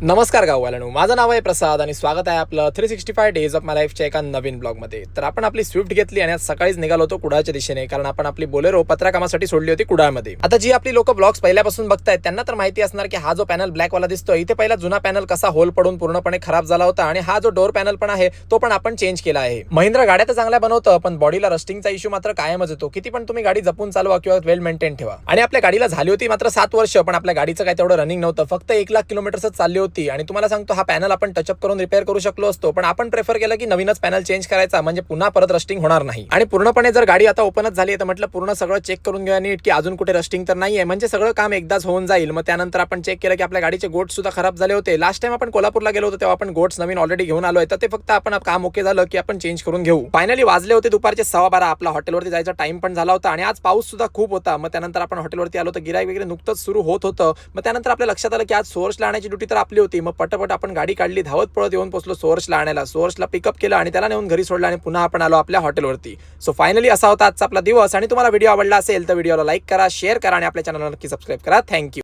नमस्कार गाववाल्यांनो, माझं नाव आहे प्रसाद आणि स्वागत आहे आपलं 365 डेज ऑफ माय लाईफच्या एका नवीन ब्लॉगमध्ये. तर आपण आपली स्विफ्ट घेतली आणि आज सकाळीच निघालो होतो कुडाळच्या दिशेने, कारण आपण आपली बोलेरो पत्रकामासाठी सोडली होती कुडाळमध्ये. आता जी आपली लोक ब्लॉग्स पहिल्यापासून बघतायत त्यांना तर माहिती असणार की हा जो पॅनल ब्लॅक वाला दिसतोय इथे पहिला जुना पॅनल कसा होल पडून पूर्णपणे खराब झाला होता आणि हा जो डोर पॅनल पण आहे तो पण आपण चेंज केला आहे. महिंद्रा गाड्या तर चांगल्या बनवतं, पण बॉडीला रस्टिंगचा इश्यू मात्र कायमच येतो. किती पण तुम्ही गाडी जपून चालवा किंवा वेल मेंटेन ठेवा. आणि आपल्या गाडीला झाली होती मात्र 7 वर्ष, पण आपल्या गाडीचं काय तेवढं रनिंग नव्हतं. फक्त 1 लाख किलोमीटरच चालली होती आणि तुम्हाला सांगतो हा पॅनल आपण टचअप करून रिपेअर करू शकलो असतो, पण आपण प्रेफर केलं की नवीनच पॅनल चेंज करायचा, म्हणजे पुन्हा परत रस्टिंग होणार नाही. आणि पूर्णपणे जर गाडी आता ओपनच झाली आहे तर म्हटलं पूर्ण सगळं चेक करून घेऊया नीट की अजून कुठे रस्टिंग तर नाहीये, म्हणजे सगळं काम एकदाच होऊन जाईल. मग त्यानंतर आपण चेक केलं की आपल्या गाडीचे गोट्स सुद्धा खराब झाले होते. लास्ट टाइम आपण कोल्हापूरला गेलो होतो तेव्हा आपण गोट्स नवीन ऑलरेडी घेऊन आलोय, तर ते फक्त आपण काम ओके झालं की आपण चेंज करून घेऊ. फायनली वाजले होते दुपारचे 12:15. आपला हॉटेलवरती जायचा टाइम पण झाला होता आणि आज पाऊस सुद्धा खूप होता. मग त्यानंतर आपण हॉटेलवरती आलो तर गिराईक वगैरे नुकतंच सुरू होत होतं. मग त्यानंतर आपल्या लक्षात आलं की आज सोर्सला आणायची ड्युटी तर आपली होती. मग पटपट आपण गाडी काढली, धावत पळत येऊन पोहोचलो सोर्सला आणायला. सोर्सला पिकअप केलं आणि त्याला नेऊन घरी सोडलं आणि पुन्हा आपण आलो आपल्या हॉटेलवरती. सो फायनली असा होता आजचा आपला दिवस. आणि तुम्हाला व्हिडिओ आवडला असेल तर व्हिडिओला लाईक करा, शेअर करा आणि आपल्या चॅनलला नक्की सबस्क्राईब करा. थँक्यू.